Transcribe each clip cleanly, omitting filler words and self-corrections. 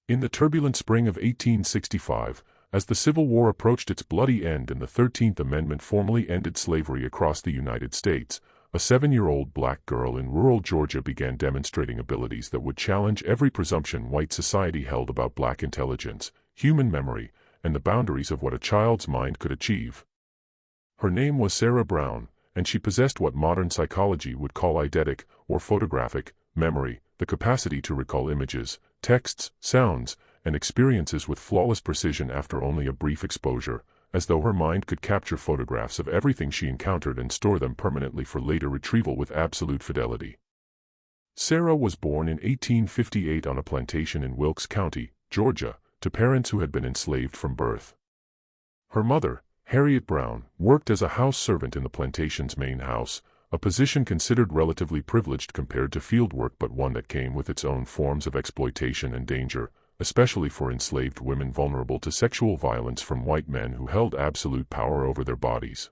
In the turbulent spring of 1865, as the Civil War approached its bloody end and the 13th Amendment formally ended slavery across the United States, a 7-year-old black girl in rural Georgia began demonstrating abilities that would challenge every presumption white society held about black intelligence, human memory, and the boundaries of what a child's mind could achieve. Her name was Sarah Brown, and she possessed what modern psychology would call eidetic, or photographic, memory, the capacity to recall images, texts, sounds, and experiences with flawless precision after only a brief exposure, as though her mind could capture photographs of everything she encountered and store them permanently for later retrieval with absolute fidelity. Sarah was born in 1858 on a plantation in Wilkes County, Georgia, to parents who had been enslaved from birth. Her mother, Harriet Brown, worked as a house servant in the plantation's main house, a position considered relatively privileged compared to field work but one that came with its own forms of exploitation and danger, especially for enslaved women vulnerable to sexual violence from white men who held absolute power over their bodies.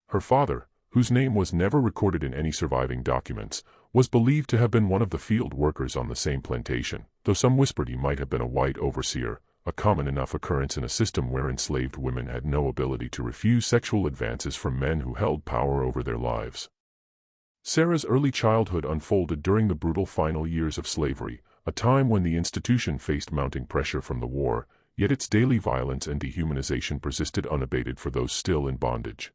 Her father, whose name was never recorded in any surviving documents, was believed to have been one of the field workers on the same plantation, though some whispered he might have been a white overseer, a common enough occurrence in a system where enslaved women had no ability to refuse sexual advances from men who held power over their lives. Sarah's early childhood unfolded during the brutal final years of slavery, a time when the institution faced mounting pressure from the war, yet its daily violence and dehumanization persisted unabated for those still in bondage.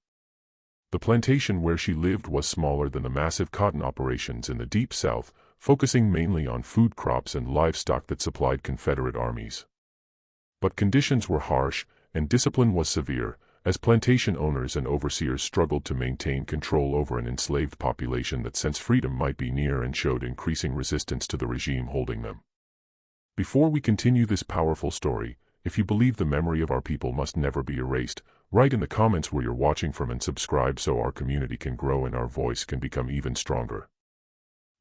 The plantation where she lived was smaller than the massive cotton operations in the Deep South, focusing mainly on food crops and livestock that supplied Confederate armies. But conditions were harsh, and discipline was severe, as plantation owners and overseers struggled to maintain control over an enslaved population that sensed freedom might be near and showed increasing resistance to the regime holding them. Before we continue this powerful story, if you believe the memory of our people must never be erased, write in the comments where you're watching from and subscribe so our community can grow and our voice can become even stronger.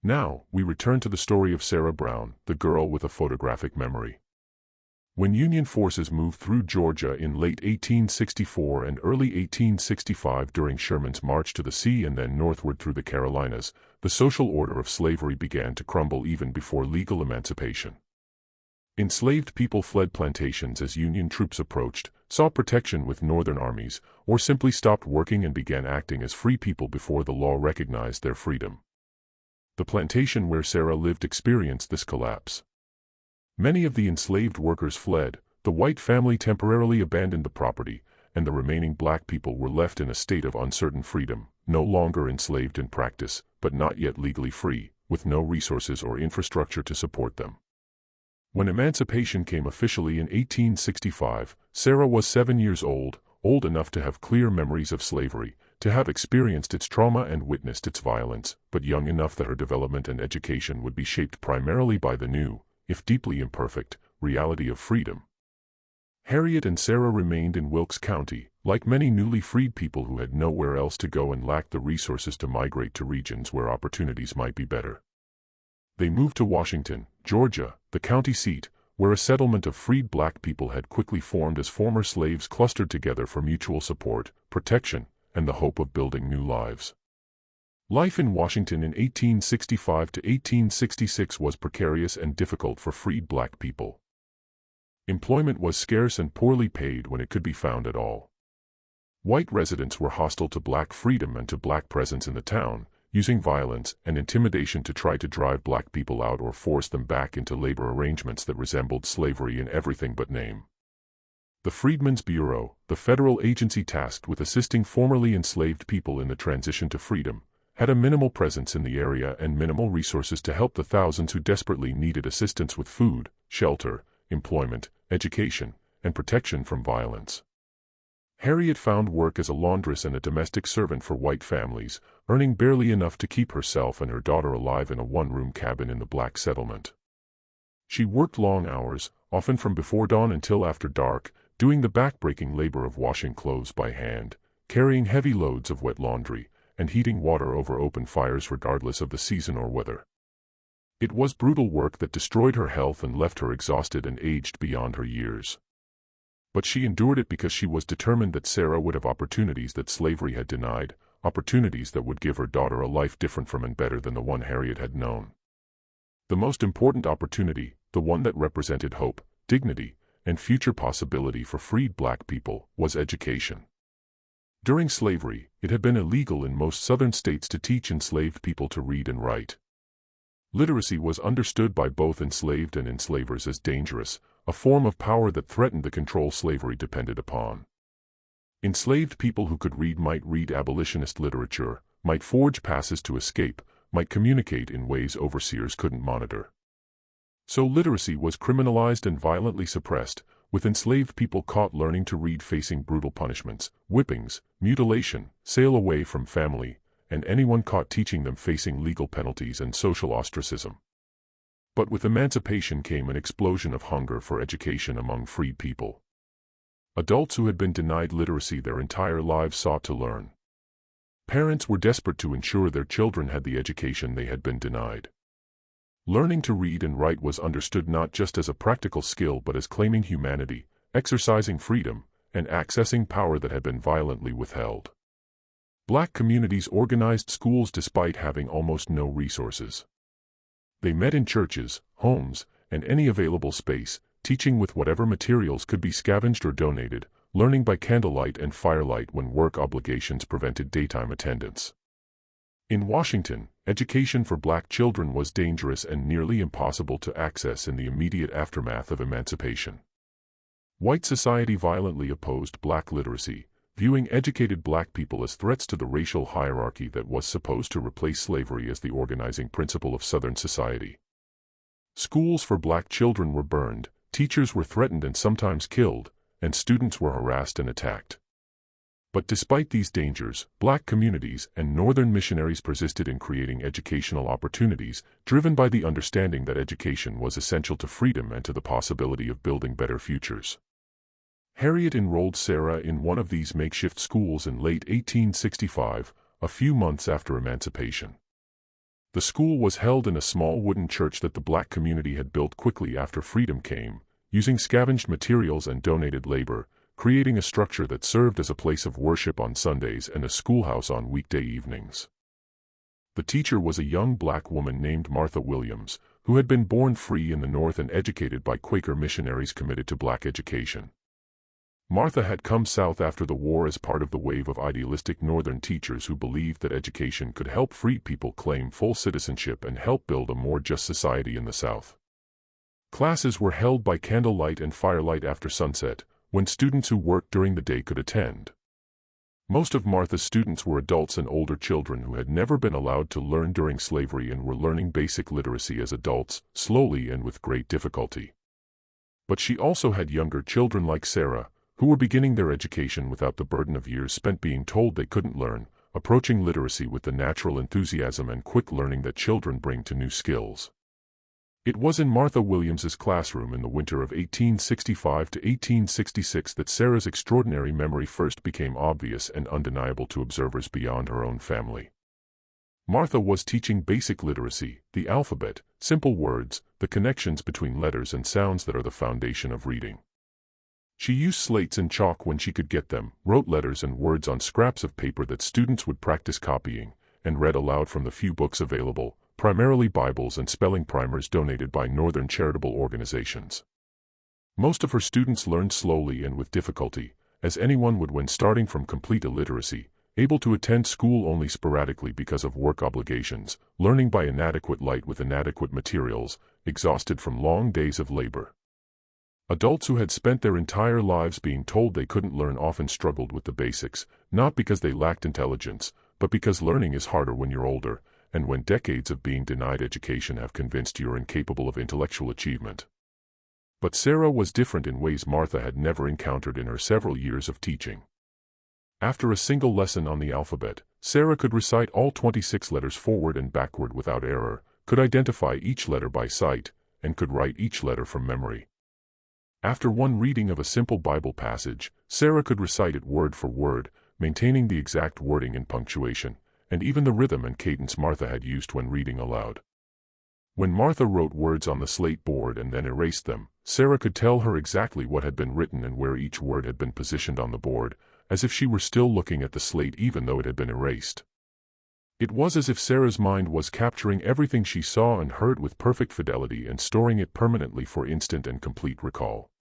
Now, we return to the story of Sarah Brown, the girl with a photographic memory. When Union forces moved through Georgia in late 1864 and early 1865 during Sherman's march to the sea and then northward through the Carolinas, the social order of slavery began to crumble even before legal emancipation. Enslaved people fled plantations as Union troops approached, sought protection with Northern armies, or simply stopped working and began acting as free people before the law recognized their freedom. The plantation where Sarah lived experienced this collapse. Many of the enslaved workers fled, the white family temporarily abandoned the property, and the remaining black people were left in a state of uncertain freedom, no longer enslaved in practice, but not yet legally free, with no resources or infrastructure to support them. When emancipation came officially in 1865, Sarah was 7 years old, old enough to have clear memories of slavery, to have experienced its trauma and witnessed its violence, but young enough that her development and education would be shaped primarily by the new, if deeply imperfect, reality of freedom. Harriet and Sarah remained in Wilkes County, like many newly freed people who had nowhere else to go and lacked the resources to migrate to regions where opportunities might be better. They moved to Washington, Georgia, the county seat, where a settlement of freed black people had quickly formed as former slaves clustered together for mutual support, protection, and the hope of building new lives. Life in Washington in 1865 to 1866 was precarious and difficult for freed black people. Employment was scarce and poorly paid when it could be found at all. White residents were hostile to black freedom and to black presence in the town, using violence and intimidation to try to drive black people out or force them back into labor arrangements that resembled slavery in everything but name. The Freedmen's Bureau, the federal agency tasked with assisting formerly enslaved people in the transition to freedom, had a minimal presence in the area and minimal resources to help the thousands who desperately needed assistance with food, shelter, employment, education, and protection from violence. Harriet found work as a laundress and a domestic servant for white families, earning barely enough to keep herself and her daughter alive in a one-room cabin in the black settlement. She worked long hours, often from before dawn until after dark, doing the back-breaking labor of washing clothes by hand, carrying heavy loads of wet laundry, and heating water over open fires regardless of the season or weather. It was brutal work that destroyed her health and left her exhausted and aged beyond her years. But she endured it because she was determined that Sarah would have opportunities that slavery had denied, opportunities that would give her daughter a life different from and better than the one Harriet had known. The most important opportunity, the one that represented hope, dignity, and future possibility for freed black people, was education. During slavery, it had been illegal in most southern states to teach enslaved people to read and write. Literacy was understood by both enslaved and enslavers as dangerous, a form of power that threatened the control slavery depended upon. Enslaved people who could read might read abolitionist literature, might forge passes to escape, might communicate in ways overseers couldn't monitor. So literacy was criminalized and violently suppressed, with enslaved people caught learning to read facing brutal punishments, whippings, mutilation, sale away from family, and anyone caught teaching them facing legal penalties and social ostracism. But with emancipation came an explosion of hunger for education among freed people. Adults who had been denied literacy their entire lives sought to learn. Parents were desperate to ensure their children had the education they had been denied. Learning to read and write was understood not just as a practical skill but as claiming humanity, exercising freedom, and accessing power that had been violently withheld. Black communities organized schools despite having almost no resources. They met in churches, homes, and any available space, teaching with whatever materials could be scavenged or donated, learning by candlelight and firelight when work obligations prevented daytime attendance. In Washington, education for black children was dangerous and nearly impossible to access in the immediate aftermath of emancipation. White society violently opposed black literacy, viewing educated black people as threats to the racial hierarchy that was supposed to replace slavery as the organizing principle of Southern society. Schools for black children were burned, teachers were threatened and sometimes killed, and students were harassed and attacked. But despite these dangers, black communities and northern missionaries persisted in creating educational opportunities, driven by the understanding that education was essential to freedom and to the possibility of building better futures. Harriet enrolled Sarah in one of these makeshift schools in late 1865, a few months after emancipation. The school was held in a small wooden church that the black community had built quickly after freedom came, using scavenged materials and donated labor, creating a structure that served as a place of worship on Sundays and a schoolhouse on weekday evenings. The teacher was a young black woman named Martha Williams, who had been born free in the North and educated by Quaker missionaries committed to black education. Martha had come south after the war as part of the wave of idealistic Northern teachers who believed that education could help freed people claim full citizenship and help build a more just society in the South. Classes were held by candlelight and firelight after sunset, when students who worked during the day could attend. Most of Martha's students were adults and older children who had never been allowed to learn during slavery and were learning basic literacy as adults, slowly and with great difficulty. But she also had younger children like Sarah, who were beginning their education without the burden of years spent being told they couldn't learn, approaching literacy with the natural enthusiasm and quick learning that children bring to new skills. It was in Martha Williams's classroom in the winter of 1865 to 1866 that Sarah's extraordinary memory first became obvious and undeniable to observers beyond her own family. Martha was teaching basic literacy, the alphabet, simple words, the connections between letters and sounds that are the foundation of reading. She used slates and chalk when she could get them, wrote letters and words on scraps of paper that students would practice copying, and read aloud from the few books available, primarily Bibles and spelling primers donated by Northern charitable organizations. Most of her students learned slowly and with difficulty, as anyone would when starting from complete illiteracy, able to attend school only sporadically because of work obligations, learning by inadequate light with inadequate materials, exhausted from long days of labor. Adults who had spent their entire lives being told they couldn't learn often struggled with the basics, not because they lacked intelligence, but because learning is harder when you're older, and when decades of being denied education have convinced you're incapable of intellectual achievement. But Sarah was different in ways Martha had never encountered in her several years of teaching. After a single lesson on the alphabet, Sarah could recite all 26 letters forward and backward without error, could identify each letter by sight, and could write each letter from memory. After one reading of a simple Bible passage, Sarah could recite it word for word, maintaining the exact wording and punctuation, and even the rhythm and cadence Martha had used when reading aloud. When Martha wrote words on the slate board and then erased them, Sarah could tell her exactly what had been written and where each word had been positioned on the board, as if she were still looking at the slate even though it had been erased. It was as if Sarah's mind was capturing everything she saw and heard with perfect fidelity and storing it permanently for instant and complete recall.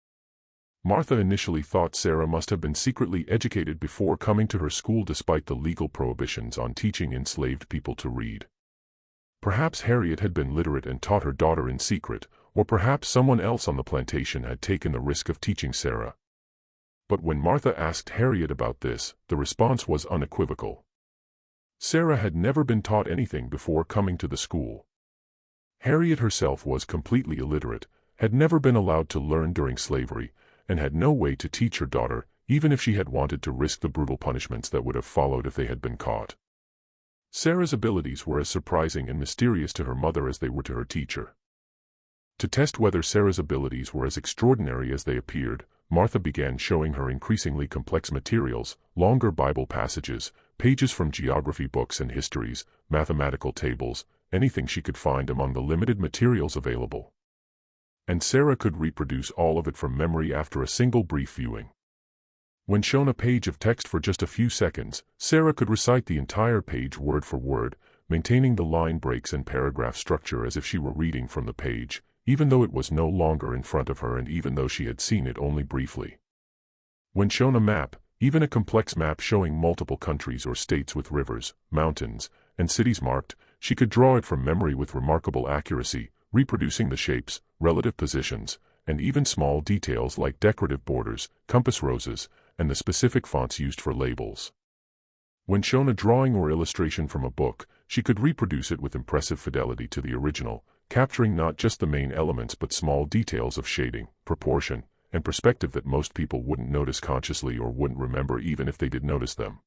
Martha initially thought Sarah must have been secretly educated before coming to her school despite the legal prohibitions on teaching enslaved people to read. Perhaps Harriet had been literate and taught her daughter in secret, or perhaps someone else on the plantation had taken the risk of teaching Sarah. But when Martha asked Harriet about this, the response was unequivocal. Sarah had never been taught anything before coming to the school. Harriet herself was completely illiterate, had never been allowed to learn during slavery, and had no way to teach her daughter, even if she had wanted to risk the brutal punishments that would have followed if they had been caught. Sarah's abilities were as surprising and mysterious to her mother as they were to her teacher. To test whether Sarah's abilities were as extraordinary as they appeared, Martha began showing her increasingly complex materials, longer Bible passages, pages from geography books and histories, mathematical tables, anything she could find among the limited materials available. And Sarah could reproduce all of it from memory after a single brief viewing. When shown a page of text for just a few seconds, Sarah could recite the entire page word for word, maintaining the line breaks and paragraph structure as if she were reading from the page, even though it was no longer in front of her and even though she had seen it only briefly. When shown a map, even a complex map showing multiple countries or states with rivers, mountains, and cities marked, she could draw it from memory with remarkable accuracy, reproducing the shapes, relative positions, and even small details like decorative borders, compass roses, and the specific fonts used for labels. When shown a drawing or illustration from a book, she could reproduce it with impressive fidelity to the original, capturing not just the main elements but small details of shading, proportion, and perspective that most people wouldn't notice consciously or wouldn't remember even if they did notice them.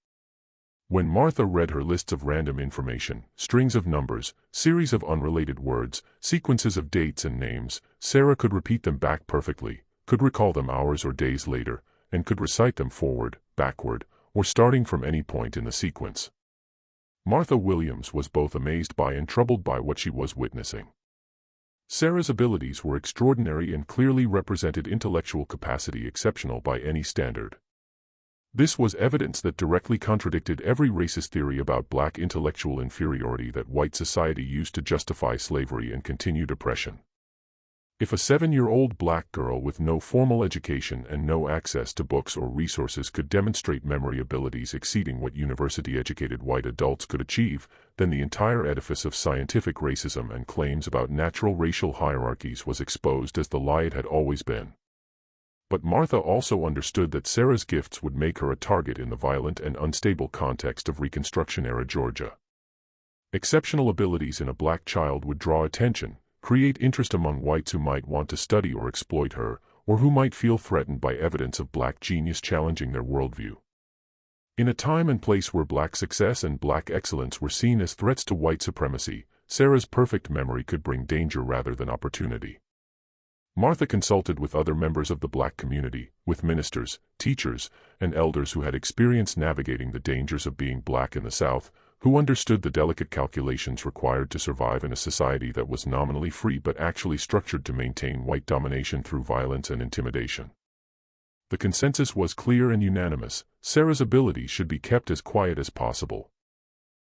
When Martha read her lists of random information, strings of numbers, series of unrelated words, sequences of dates and names, Sarah could repeat them back perfectly, could recall them hours or days later, and could recite them forward, backward, or starting from any point in the sequence. Martha Williams was both amazed by and troubled by what she was witnessing. Sarah's abilities were extraordinary and clearly represented intellectual capacity exceptional by any standard. This was evidence that directly contradicted every racist theory about black intellectual inferiority that white society used to justify slavery and continued oppression. If a 7-year-old black girl with no formal education and no access to books or resources could demonstrate memory abilities exceeding what university-educated white adults could achieve, then the entire edifice of scientific racism and claims about natural racial hierarchies was exposed as the lie it had always been. But Martha also understood that Sarah's gifts would make her a target in the violent and unstable context of Reconstruction-era Georgia. Exceptional abilities in a black child would draw attention, create interest among whites who might want to study or exploit her, or who might feel threatened by evidence of black genius challenging their worldview. In a time and place where black success and black excellence were seen as threats to white supremacy, Sarah's perfect memory could bring danger rather than opportunity. Martha consulted with other members of the black community, with ministers, teachers, and elders who had experience navigating the dangers of being black in the South, who understood the delicate calculations required to survive in a society that was nominally free but actually structured to maintain white domination through violence and intimidation. The consensus was clear and unanimous: Sarah's abilities should be kept as quiet as possible.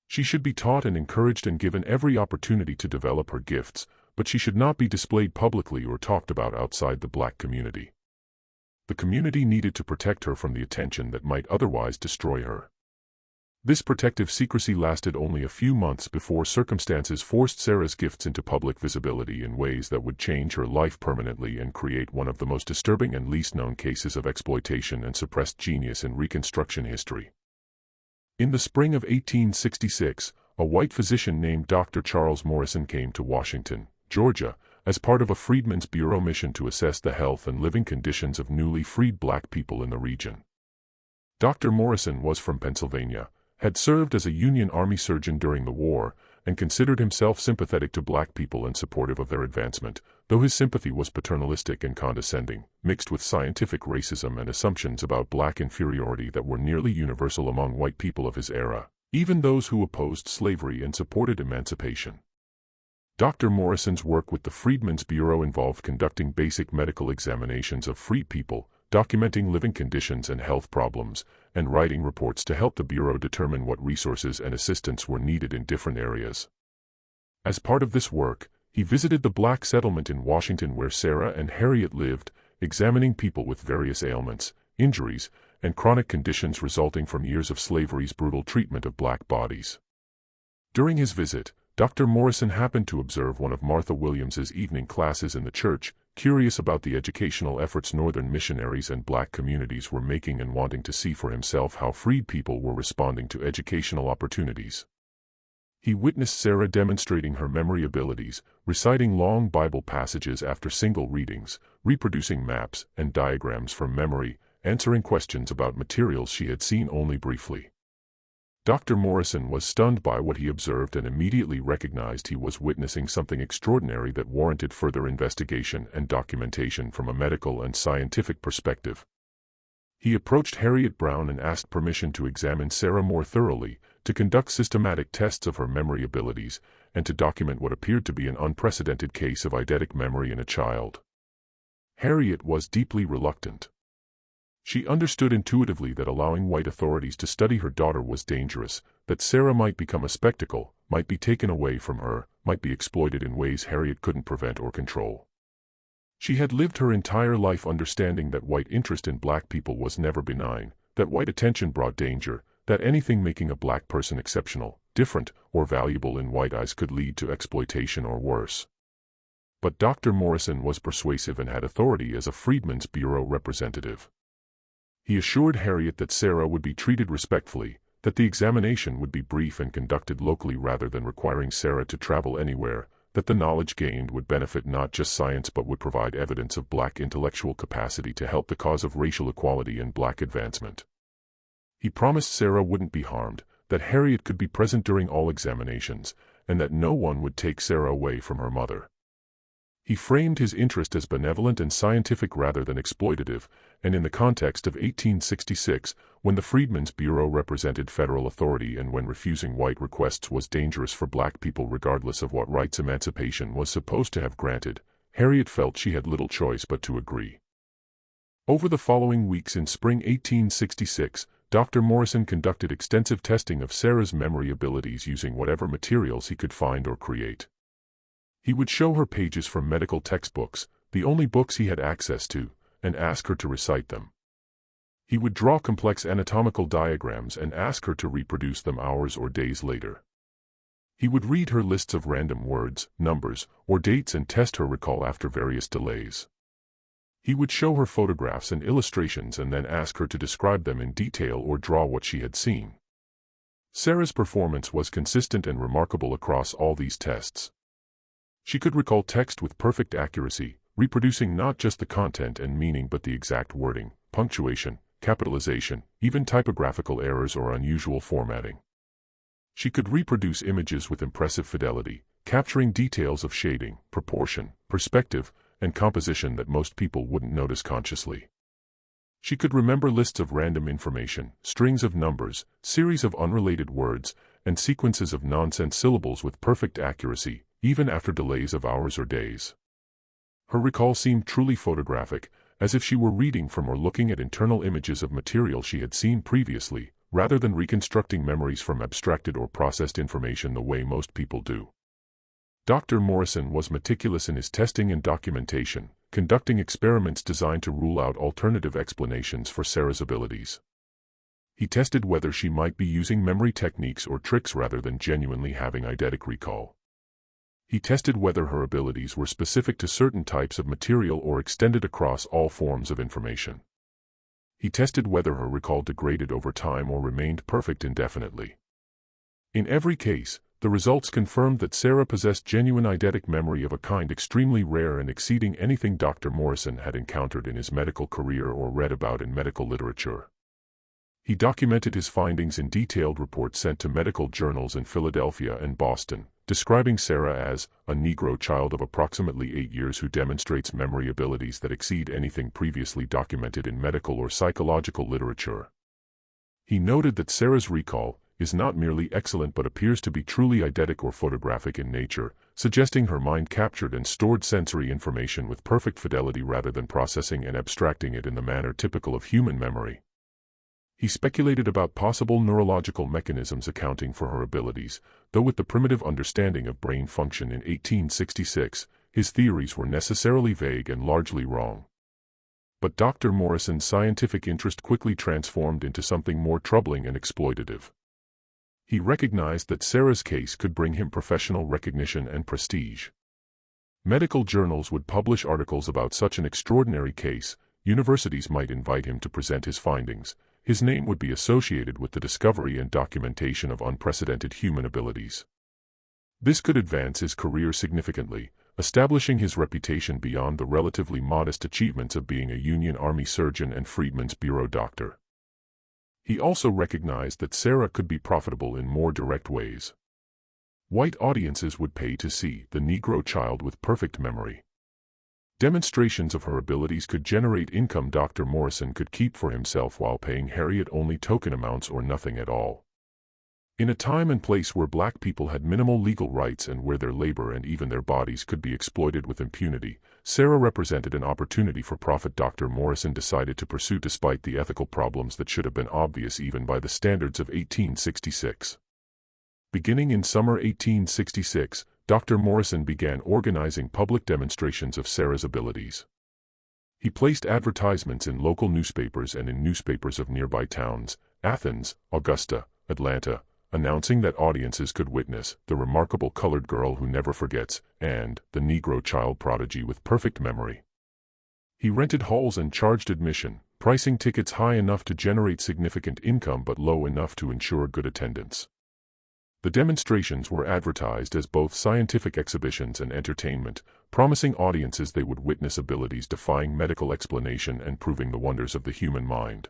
She should be taught and encouraged and given every opportunity to develop her gifts, but she should not be displayed publicly or talked about outside the black community. The community needed to protect her from the attention that might otherwise destroy her. This protective secrecy lasted only a few months before circumstances forced Sarah's gifts into public visibility in ways that would change her life permanently and create one of the most disturbing and least known cases of exploitation and suppressed genius in Reconstruction history. In the spring of 1866, a white physician named Dr. Charles Morrison came to Washington, Georgia, as part of a Freedmen's Bureau mission to assess the health and living conditions of newly freed black people in the region. Dr. Morrison was from Pennsylvania, had served as a Union Army surgeon during the war, and considered himself sympathetic to black people and supportive of their advancement, though his sympathy was paternalistic and condescending, mixed with scientific racism and assumptions about black inferiority that were nearly universal among white people of his era, even those who opposed slavery and supported emancipation. Dr. Morrison's work with the Freedmen's Bureau involved conducting basic medical examinations of freed people, documenting living conditions and health problems, and writing reports to help the Bureau determine what resources and assistance were needed in different areas. As part of this work, he visited the black settlement in Washington where Sarah and Harriet lived, examining people with various ailments, injuries, and chronic conditions resulting from years of slavery's brutal treatment of black bodies. During his visit, Dr. Morrison happened to observe one of Martha Williams's evening classes in the church, curious about the educational efforts Northern missionaries and black communities were making and wanting to see for himself how freed people were responding to educational opportunities. He witnessed Sarah demonstrating her memory abilities, reciting long Bible passages after single readings, reproducing maps and diagrams from memory, answering questions about materials she had seen only briefly. Dr. Morrison was stunned by what he observed and immediately recognized he was witnessing something extraordinary that warranted further investigation and documentation from a medical and scientific perspective. He approached Harriet Brown and asked permission to examine Sarah more thoroughly, to conduct systematic tests of her memory abilities, and to document what appeared to be an unprecedented case of eidetic memory in a child. Harriet was deeply reluctant. She understood intuitively that allowing white authorities to study her daughter was dangerous, that Sarah might become a spectacle, might be taken away from her, might be exploited in ways Harriet couldn't prevent or control. She had lived her entire life understanding that white interest in black people was never benign, that white attention brought danger, that anything making a black person exceptional, different, or valuable in white eyes could lead to exploitation or worse. But Dr. Morrison was persuasive and had authority as a Freedmen's Bureau representative. He assured Harriet that Sarah would be treated respectfully, that the examination would be brief and conducted locally rather than requiring Sarah to travel anywhere, that the knowledge gained would benefit not just science but would provide evidence of black intellectual capacity to help the cause of racial equality and black advancement. He promised Sarah wouldn't be harmed, that Harriet could be present during all examinations, and that no one would take Sarah away from her mother. He framed his interest as benevolent and scientific rather than exploitative, and in the context of 1866, when the Freedmen's Bureau represented federal authority and when refusing white requests was dangerous for black people regardless of what rights emancipation was supposed to have granted, Harriet felt she had little choice but to agree. Over the following weeks in spring 1866, Dr. Morrison conducted extensive testing of Sarah's memory abilities using whatever materials he could find or create. He would show her pages from medical textbooks, the only books he had access to, and ask her to recite them. He would draw complex anatomical diagrams and ask her to reproduce them hours or days later. He would read her lists of random words, numbers, or dates and test her recall after various delays. He would show her photographs and illustrations and then ask her to describe them in detail or draw what she had seen. Sarah's performance was consistent and remarkable across all these tests. She could recall text with perfect accuracy, reproducing not just the content and meaning but the exact wording, punctuation, capitalization, even typographical errors or unusual formatting. She could reproduce images with impressive fidelity, capturing details of shading, proportion, perspective, and composition that most people wouldn't notice consciously. She could remember lists of random information, strings of numbers, series of unrelated words, and sequences of nonsense syllables with perfect accuracy, even after delays of hours or days. Her recall seemed truly photographic, as if she were reading from or looking at internal images of material she had seen previously, rather than reconstructing memories from abstracted or processed information the way most people do. Dr. Morrison was meticulous in his testing and documentation, conducting experiments designed to rule out alternative explanations for Sarah's abilities. He tested whether she might be using memory techniques or tricks rather than genuinely having eidetic recall. He tested whether her abilities were specific to certain types of material or extended across all forms of information. He tested whether her recall degraded over time or remained perfect indefinitely. In every case, the results confirmed that Sarah possessed genuine eidetic memory of a kind extremely rare and exceeding anything Dr. Morrison had encountered in his medical career or read about in medical literature. He documented his findings in detailed reports sent to medical journals in Philadelphia and Boston, describing Sarah as a Negro child of approximately 8 years who demonstrates memory abilities that exceed anything previously documented in medical or psychological literature. He noted that Sarah's recall is not merely excellent but appears to be truly eidetic or photographic in nature, suggesting her mind captured and stored sensory information with perfect fidelity rather than processing and abstracting it in the manner typical of human memory. He speculated about possible neurological mechanisms accounting for her abilities, though with the primitive understanding of brain function in 1866, his theories were necessarily vague and largely wrong. But Dr. Morrison's scientific interest quickly transformed into something more troubling and exploitative. He recognized that Sarah's case could bring him professional recognition and prestige. Medical journals would publish articles about such an extraordinary case, universities might invite him to present his findings, his name would be associated with the discovery and documentation of unprecedented human abilities. This could advance his career significantly, establishing his reputation beyond the relatively modest achievements of being a Union Army surgeon and Freedmen's Bureau doctor. He also recognized that Sarah could be profitable in more direct ways. White audiences would pay to see the Negro child with perfect memory. Demonstrations of her abilities could generate income Dr. Morrison could keep for himself while paying Harriet only token amounts or nothing at all. In a time and place where black people had minimal legal rights and where their labor and even their bodies could be exploited with impunity, Sarah represented an opportunity for profit Dr. Morrison decided to pursue despite the ethical problems that should have been obvious even by the standards of 1866. Beginning in summer 1866, Dr. Morrison began organizing public demonstrations of Sarah's abilities. He placed advertisements in local newspapers and in newspapers of nearby towns, Athens, Augusta, Atlanta, announcing that audiences could witness the remarkable colored girl who never forgets and the Negro child prodigy with perfect memory. He rented halls and charged admission, pricing tickets high enough to generate significant income but low enough to ensure good attendance. The demonstrations were advertised as both scientific exhibitions and entertainment, promising audiences they would witness abilities defying medical explanation and proving the wonders of the human mind.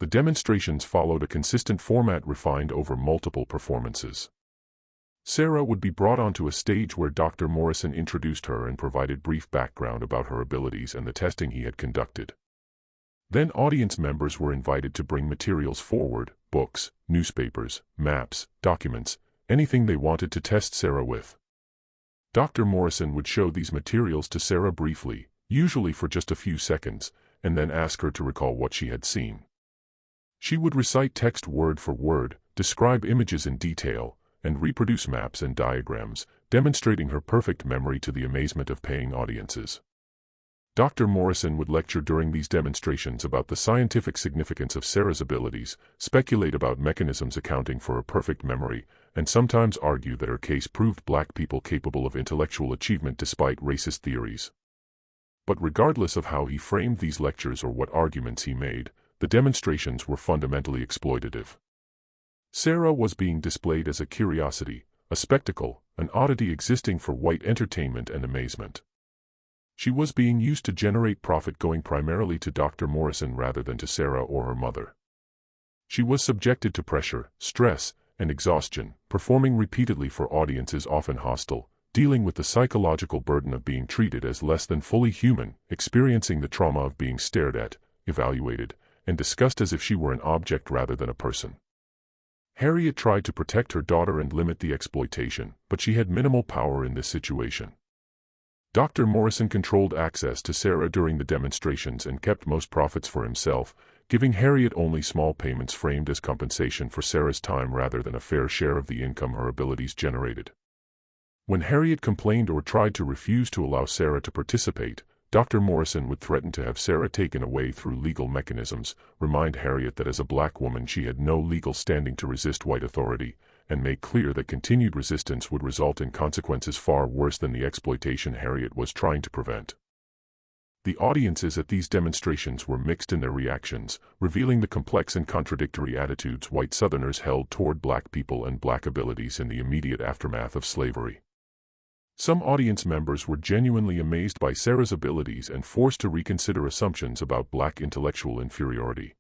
The demonstrations followed a consistent format refined over multiple performances. Sarah would be brought onto a stage where Dr. Morrison introduced her and provided brief background about her abilities and the testing he had conducted. Then audience members were invited to bring materials forward, books, newspapers, maps, documents, anything they wanted to test Sarah with. Dr. Morrison would show these materials to Sarah briefly, usually for just a few seconds, and then ask her to recall what she had seen. She would recite text word for word, describe images in detail, and reproduce maps and diagrams, demonstrating her perfect memory to the amazement of paying audiences. Dr. Morrison would lecture during these demonstrations about the scientific significance of Sarah's abilities, speculate about mechanisms accounting for her perfect memory, and sometimes argue that her case proved black people capable of intellectual achievement despite racist theories. But regardless of how he framed these lectures or what arguments he made, the demonstrations were fundamentally exploitative. Sarah was being displayed as a curiosity, a spectacle, an oddity existing for white entertainment and amazement. She was being used to generate profit going primarily to Dr. Morrison rather than to Sarah or her mother. She was subjected to pressure, stress, and exhaustion, performing repeatedly for audiences often hostile, dealing with the psychological burden of being treated as less than fully human, experiencing the trauma of being stared at, evaluated, and discussed as if she were an object rather than a person. Harriet tried to protect her daughter and limit the exploitation, but she had minimal power in this situation. Dr. Morrison controlled access to Sarah during the demonstrations and kept most profits for himself, giving Harriet only small payments framed as compensation for Sarah's time rather than a fair share of the income her abilities generated. When Harriet complained or tried to refuse to allow Sarah to participate, Dr. Morrison would threaten to have Sarah taken away through legal mechanisms, remind Harriet that as a black woman she had no legal standing to resist white authority, and make clear that continued resistance would result in consequences far worse than the exploitation Harriet was trying to prevent. The audiences at these demonstrations were mixed in their reactions, revealing the complex and contradictory attitudes white Southerners held toward black people and black abilities in the immediate aftermath of slavery. Some audience members were genuinely amazed by Sarah's abilities and forced to reconsider assumptions about black intellectual inferiority.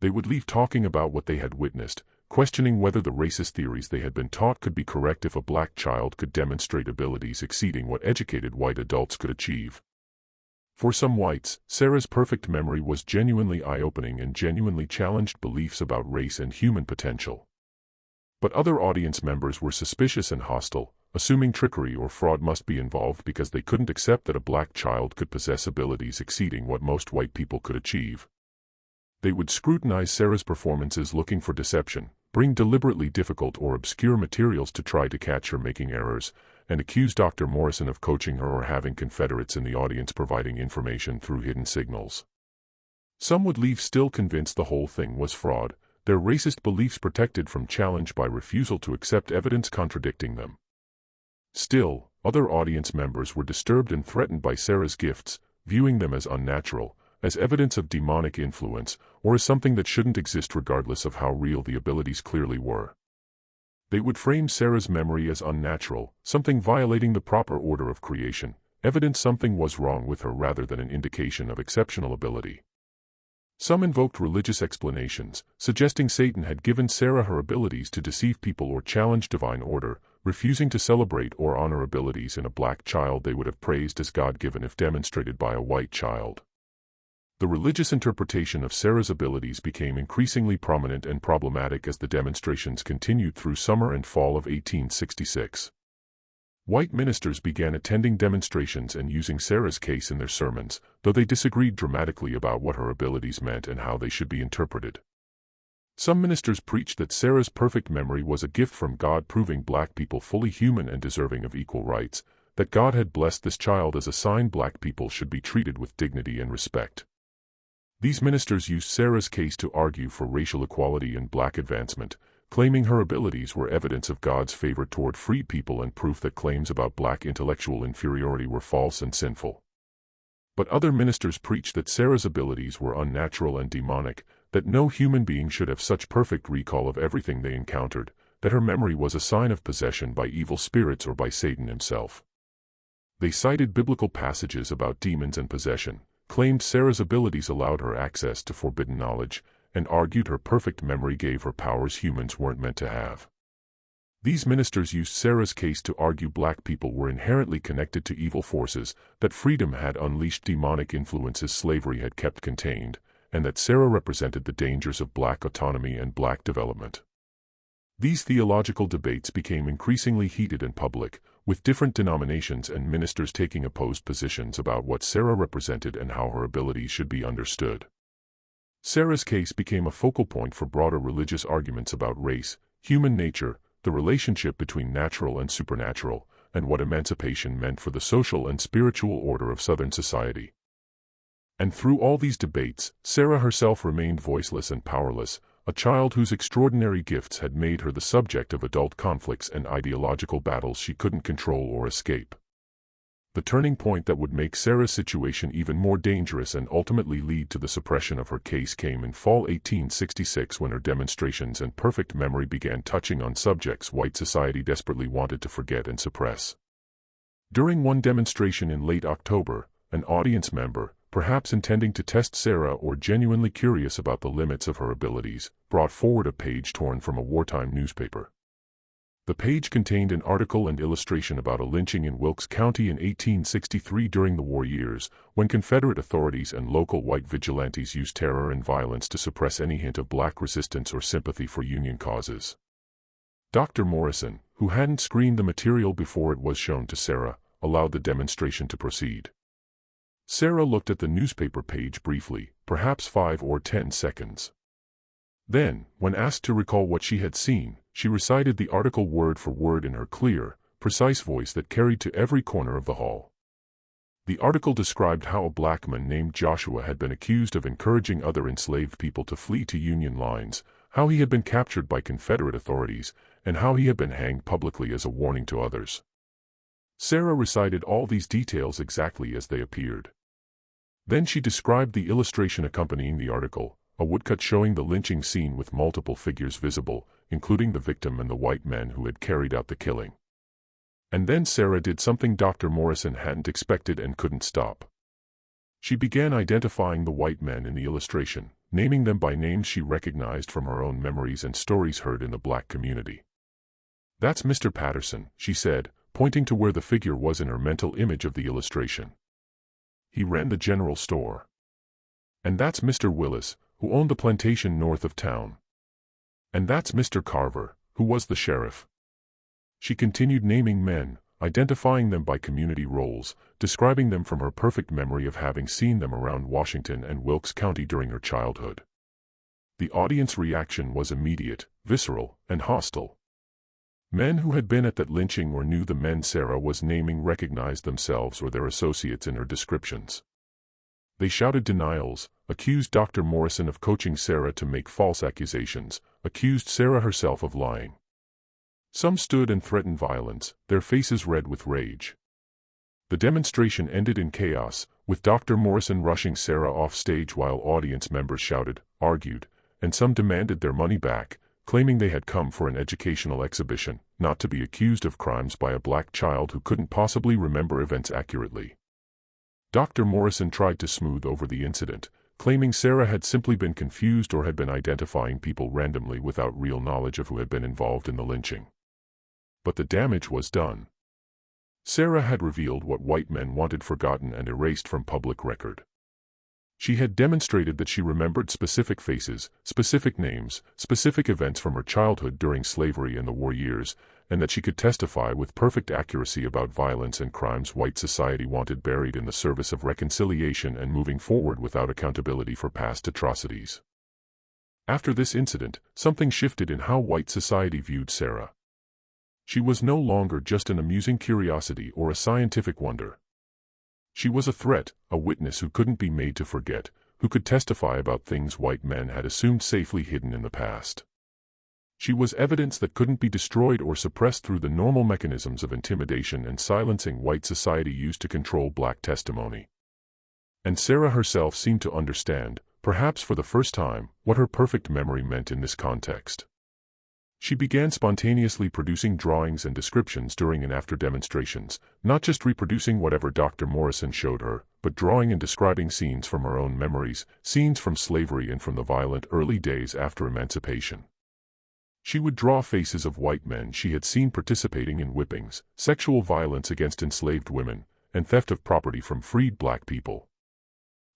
They would leave talking about what they had witnessed, questioning whether the racist theories they had been taught could be correct if a black child could demonstrate abilities exceeding what educated white adults could achieve. For some whites, Sarah's perfect memory was genuinely eye-opening and genuinely challenged beliefs about race and human potential. But other audience members were suspicious and hostile, assuming trickery or fraud must be involved because they couldn't accept that a black child could possess abilities exceeding what most white people could achieve. They would scrutinize Sarah's performances looking for deception, bring deliberately difficult or obscure materials to try to catch her making errors, and accuse Dr. Morrison of coaching her or having Confederates in the audience providing information through hidden signals. Some would leave still convinced the whole thing was fraud, their racist beliefs protected from challenge by refusal to accept evidence contradicting them. Still, other audience members were disturbed and threatened by Sarah's gifts, viewing them as unnatural, as evidence of demonic influence, or as something that shouldn't exist regardless of how real the abilities clearly were. They would frame Sarah's memory as unnatural, something violating the proper order of creation, evidence something was wrong with her rather than an indication of exceptional ability. Some invoked religious explanations, suggesting Satan had given Sarah her abilities to deceive people or challenge divine order, refusing to celebrate or honor abilities in a black child they would have praised as God-given if demonstrated by a white child. The religious interpretation of Sarah's abilities became increasingly prominent and problematic as the demonstrations continued through summer and fall of 1866. White ministers began attending demonstrations and using Sarah's case in their sermons, though they disagreed dramatically about what her abilities meant and how they should be interpreted. Some ministers preached that Sarah's perfect memory was a gift from God, proving black people fully human and deserving of equal rights, that God had blessed this child as a sign black people should be treated with dignity and respect. These ministers used Sarah's case to argue for racial equality and black advancement, claiming her abilities were evidence of God's favor toward freed people and proof that claims about black intellectual inferiority were false and sinful. But other ministers preached that Sarah's abilities were unnatural and demonic, that no human being should have such perfect recall of everything they encountered, that her memory was a sign of possession by evil spirits or by Satan himself. They cited biblical passages about demons and possession, claimed Sarah's abilities allowed her access to forbidden knowledge, and argued her perfect memory gave her powers humans weren't meant to have. These ministers used Sarah's case to argue black people were inherently connected to evil forces, that freedom had unleashed demonic influences slavery had kept contained, and that Sarah represented the dangers of black autonomy and black development. These theological debates became increasingly heated and public, with different denominations and ministers taking opposed positions about what Sarah represented and how her abilities should be understood. Sarah's case became a focal point for broader religious arguments about race, human nature, the relationship between natural and supernatural, and what emancipation meant for the social and spiritual order of Southern society. And through all these debates, Sarah herself remained voiceless and powerless, a child whose extraordinary gifts had made her the subject of adult conflicts and ideological battles she couldn't control or escape. The turning point that would make Sarah's situation even more dangerous and ultimately lead to the suppression of her case came in fall 1866 when her demonstrations and perfect memory began touching on subjects white society desperately wanted to forget and suppress. During one demonstration in late October, an audience member, perhaps intending to test Sarah or genuinely curious about the limits of her abilities, brought forward a page torn from a wartime newspaper. The page contained an article and illustration about a lynching in Wilkes County in 1863 during the war years, when Confederate authorities and local white vigilantes used terror and violence to suppress any hint of black resistance or sympathy for Union causes. Dr. Morrison, who hadn't screened the material before it was shown to Sarah, allowed the demonstration to proceed. Sarah looked at the newspaper page briefly, perhaps 5 or 10 seconds. Then, when asked to recall what she had seen, she recited the article word for word in her clear, precise voice that carried to every corner of the hall. The article described how a black man named Joshua had been accused of encouraging other enslaved people to flee to Union lines, how he had been captured by Confederate authorities, and how he had been hanged publicly as a warning to others. Sarah recited all these details exactly as they appeared. Then she described the illustration accompanying the article, a woodcut showing the lynching scene with multiple figures visible, including the victim and the white men who had carried out the killing. And then Sarah did something Dr. Morrison hadn't expected and couldn't stop. She began identifying the white men in the illustration, naming them by names she recognized from her own memories and stories heard in the black community. "That's Mr. Patterson," she said, pointing to where the figure was in her mental image of the illustration. "He ran the general store. And that's Mr. Willis, who owned the plantation north of town. And that's Mr. Carver, who was the sheriff." She continued naming men, identifying them by community roles, describing them from her perfect memory of having seen them around Washington and Wilkes County during her childhood. The audience reaction was immediate, visceral, and hostile. Men who had been at that lynching or knew the men Sarah was naming recognized themselves or their associates in her descriptions. They shouted denials, accused Dr. Morrison of coaching Sarah to make false accusations, accused Sarah herself of lying. Some stood and threatened violence, their faces red with rage. The demonstration ended in chaos, with Dr. Morrison rushing Sarah off stage while audience members shouted, argued, and some demanded their money back, claiming they had come for an educational exhibition, not to be accused of crimes by a black child who couldn't possibly remember events accurately. Dr. Morrison tried to smooth over the incident, claiming Sarah had simply been confused or had been identifying people randomly without real knowledge of who had been involved in the lynching. But the damage was done. Sarah had revealed what white men wanted forgotten and erased from public record. She had demonstrated that she remembered specific faces, specific names, specific events from her childhood during slavery and the war years, and that she could testify with perfect accuracy about violence and crimes white society wanted buried in the service of reconciliation and moving forward without accountability for past atrocities. After this incident, something shifted in how white society viewed Sarah. She was no longer just an amusing curiosity or a scientific wonder. She was a threat, a witness who couldn't be made to forget, who could testify about things white men had assumed safely hidden in the past. She was evidence that couldn't be destroyed or suppressed through the normal mechanisms of intimidation and silencing white society used to control black testimony. And Sarah herself seemed to understand, perhaps for the first time, what her perfect memory meant in this context. She began spontaneously producing drawings and descriptions during and after demonstrations, not just reproducing whatever Dr. Morrison showed her, but drawing and describing scenes from her own memories, scenes from slavery and from the violent early days after emancipation. She would draw faces of white men she had seen participating in whippings, sexual violence against enslaved women, and theft of property from freed black people.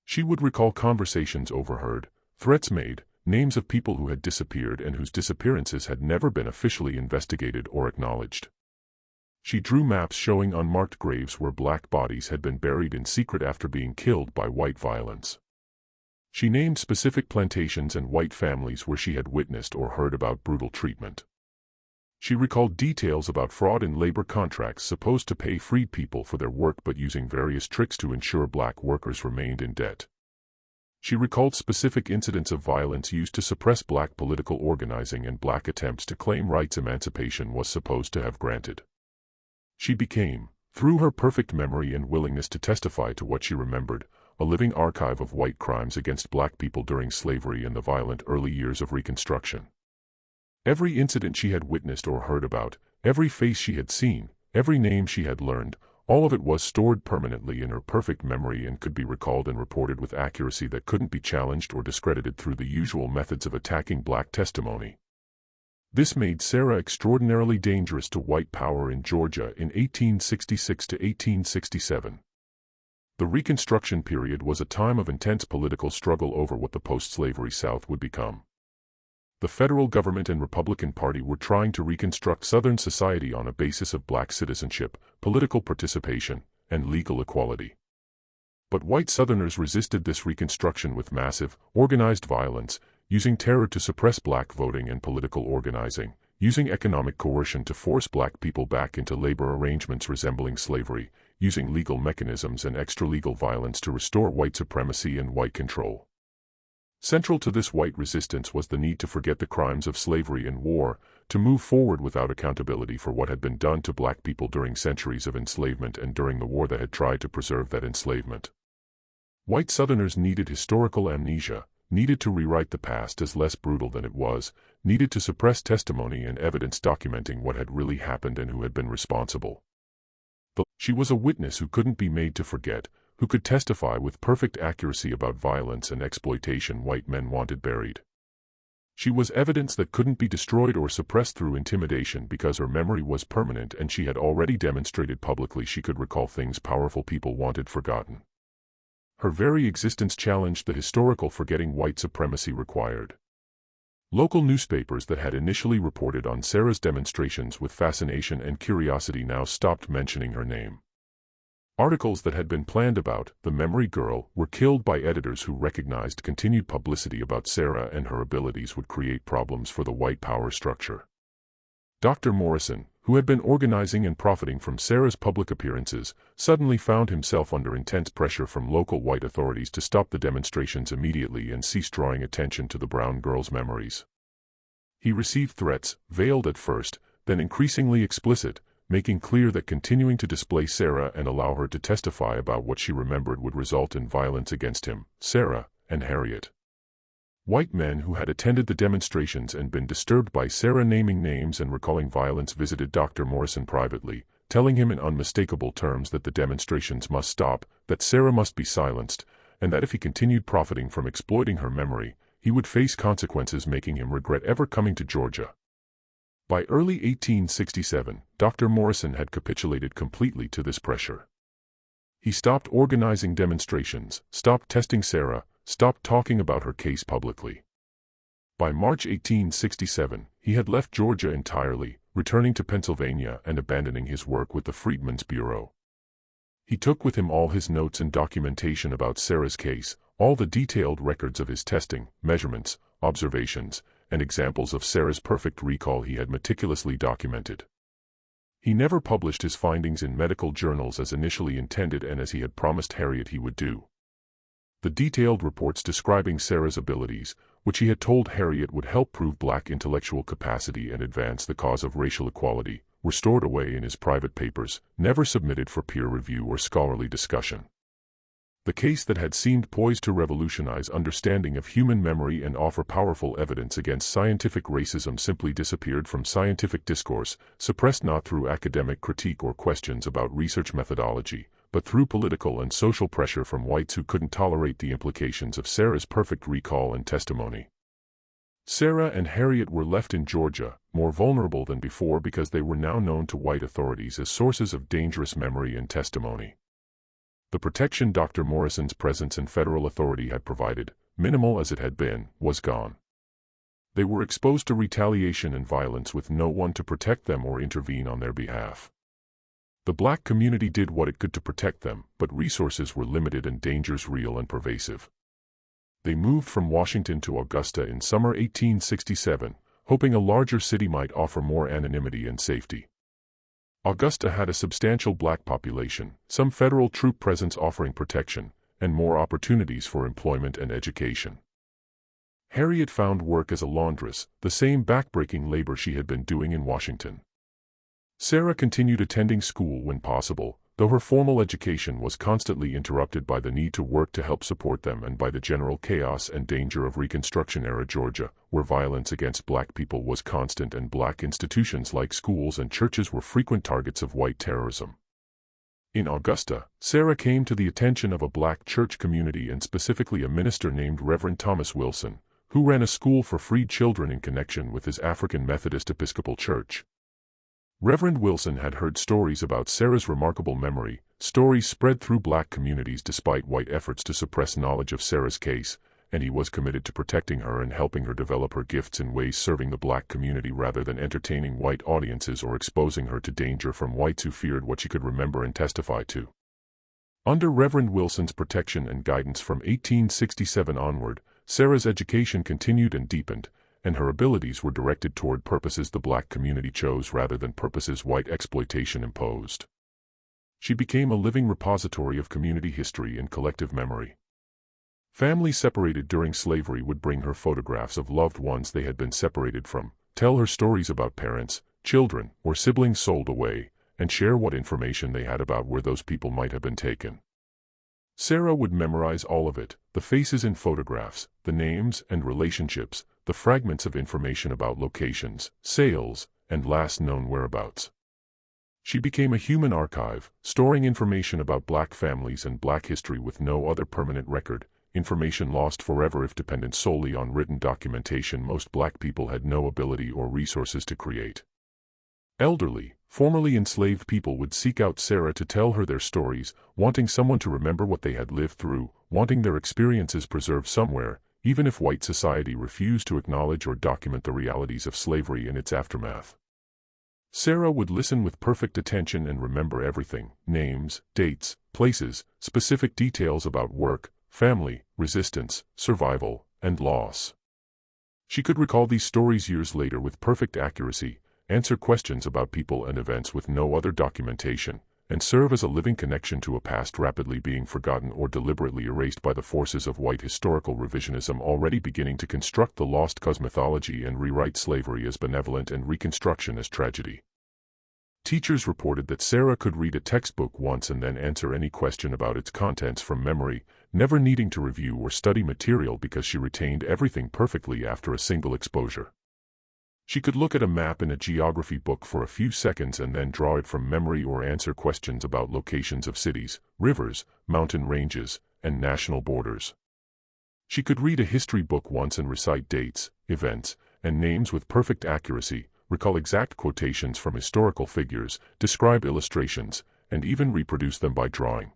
She would recall conversations overheard, threats made, names of people who had disappeared and whose disappearances had never been officially investigated or acknowledged. She drew maps showing unmarked graves where black bodies had been buried in secret after being killed by white violence. She named specific plantations and white families where she had witnessed or heard about brutal treatment. She recalled details about fraud in labor contracts supposed to pay freed people for their work but using various tricks to ensure black workers remained in debt. She recalled specific incidents of violence used to suppress black political organizing and black attempts to claim rights emancipation was supposed to have granted. She became, through her perfect memory and willingness to testify to what she remembered, a living archive of white crimes against black people during slavery and the violent early years of Reconstruction. Every incident she had witnessed or heard about, every face she had seen, every name she had learned, all of it was stored permanently in her perfect memory and could be recalled and reported with accuracy that couldn't be challenged or discredited through the usual methods of attacking black testimony. This made Sarah extraordinarily dangerous to white power in Georgia in 1866 to 1867. The Reconstruction period was a time of intense political struggle over what the post-slavery South would become. The federal government and Republican Party were trying to reconstruct Southern society on a basis of black citizenship, political participation, and legal equality. But white Southerners resisted this reconstruction with massive, organized violence, using terror to suppress black voting and political organizing, using economic coercion to force black people back into labor arrangements resembling slavery, using legal mechanisms and extra-legal violence to restore white supremacy and white control. Central to this white resistance was the need to forget the crimes of slavery and war, to move forward without accountability for what had been done to black people during centuries of enslavement and during the war that had tried to preserve that enslavement. White Southerners needed historical amnesia, needed to rewrite the past as less brutal than it was, needed to suppress testimony and evidence documenting what had really happened and who had been responsible. She was a witness who couldn't be made to forget, who could testify with perfect accuracy about violence and exploitation white men wanted buried. She was evidence that couldn't be destroyed or suppressed through intimidation because her memory was permanent and she had already demonstrated publicly she could recall things powerful people wanted forgotten. Her very existence challenged the historical forgetting white supremacy required. Local newspapers that had initially reported on Sarah's demonstrations with fascination and curiosity now stopped mentioning her name. Articles that had been planned about the memory girl were killed by editors who recognized continued publicity about Sarah and her abilities would create problems for the white power structure. Dr. Morrison, who had been organizing and profiting from Sarah's public appearances, suddenly found himself under intense pressure from local white authorities to stop the demonstrations immediately and cease drawing attention to the brown girl's memories. He received threats, veiled at first, then increasingly explicit, making clear that continuing to display Sarah and allow her to testify about what she remembered would result in violence against him, Sarah, and Harriet. White men who had attended the demonstrations and been disturbed by Sarah naming names and recalling violence visited Dr. Morrison privately, telling him in unmistakable terms that the demonstrations must stop, that Sarah must be silenced, and that if he continued profiting from exploiting her memory, he would face consequences making him regret ever coming to Georgia. By early 1867, Dr. Morrison had capitulated completely to this pressure. He stopped organizing demonstrations, stopped testing Sarah, stopped talking about her case publicly. By March 1867, he had left Georgia entirely, returning to Pennsylvania and abandoning his work with the Freedmen's Bureau. He took with him all his notes and documentation about Sarah's case, all the detailed records of his testing, measurements, observations, and examples of Sarah's perfect recall he had meticulously documented. He never published his findings in medical journals as initially intended and as he had promised Harriet he would do. The detailed reports describing Sarah's abilities, which he had told Harriet would help prove black intellectual capacity and advance the cause of racial equality, were stored away in his private papers, never submitted for peer review or scholarly discussion. The case that had seemed poised to revolutionize understanding of human memory and offer powerful evidence against scientific racism simply disappeared from scientific discourse, suppressed not through academic critique or questions about research methodology, but through political and social pressure from whites who couldn't tolerate the implications of Sarah's perfect recall and testimony. Sarah and Harriet were left in Georgia, more vulnerable than before because they were now known to white authorities as sources of dangerous memory and testimony. The protection Dr. Morrison's presence and federal authority had provided, minimal as it had been, was gone. They were exposed to retaliation and violence with no one to protect them or intervene on their behalf. The black community did what it could to protect them, but resources were limited and dangers real and pervasive. They moved from Washington to Augusta in summer 1867, hoping a larger city might offer more anonymity and safety. Augusta had a substantial black population, some federal troop presence offering protection, and more opportunities for employment and education. Harriet found work as a laundress, the same backbreaking labor she had been doing in Washington. Sarah continued attending school when possible, though her formal education was constantly interrupted by the need to work to help support them and by the general chaos and danger of Reconstruction-era Georgia, where violence against black people was constant and black institutions like schools and churches were frequent targets of white terrorism. In Augusta, Sarah came to the attention of a black church community and specifically a minister named Reverend Thomas Wilson, who ran a school for freed children in connection with his African Methodist Episcopal Church. Reverend Wilson had heard stories about Sarah's remarkable memory, stories spread through black communities despite white efforts to suppress knowledge of Sarah's case, and he was committed to protecting her and helping her develop her gifts in ways serving the black community rather than entertaining white audiences or exposing her to danger from whites who feared what she could remember and testify to. Under Reverend Wilson's protection and guidance from 1867 onward, Sarah's education continued and deepened, and her abilities were directed toward purposes the black community chose rather than purposes white exploitation imposed. She became a living repository of community history and collective memory. Families separated during slavery would bring her photographs of loved ones they had been separated from, tell her stories about parents, children, or siblings sold away, and share what information they had about where those people might have been taken. Sarah would memorize all of it, the faces in photographs, the names and relationships, the fragments of information about locations, sales, and last known whereabouts. She became a human archive, storing information about black families and black history with no other permanent record, information lost forever if dependent solely on written documentation most black people had no ability or resources to create. Elderly, formerly enslaved people would seek out Sarah to tell her their stories, wanting someone to remember what they had lived through, wanting their experiences preserved somewhere, even if white society refused to acknowledge or document the realities of slavery and its aftermath. Sarah would listen with perfect attention and remember everything: names, dates, places, specific details about work, family, resistance, survival, and loss. She could recall these stories years later with perfect accuracy, answer questions about people and events with no other documentation, and serve as a living connection to a past rapidly being forgotten or deliberately erased by the forces of white historical revisionism already beginning to construct the lost cause mythology and rewrite slavery as benevolent and Reconstruction as tragedy. Teachers reported that Sarah could read a textbook once and then answer any question about its contents from memory, never needing to review or study material because she retained everything perfectly after a single exposure. She could look at a map in a geography book for a few seconds and then draw it from memory or answer questions about locations of cities, rivers, mountain ranges, and national borders. She could read a history book once and recite dates, events, and names with perfect accuracy, recall exact quotations from historical figures, describe illustrations, and even reproduce them by drawing.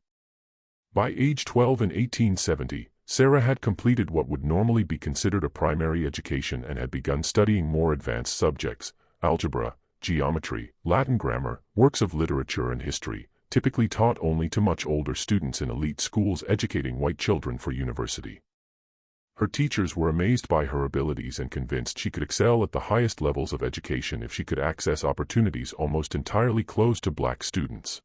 By age 12 in 1870, Sarah had completed what would normally be considered a primary education and had begun studying more advanced subjects: algebra, geometry, Latin grammar, works of literature and history, typically taught only to much older students in elite schools educating white children for university. Her teachers were amazed by her abilities and convinced she could excel at the highest levels of education if she could access opportunities almost entirely closed to black students.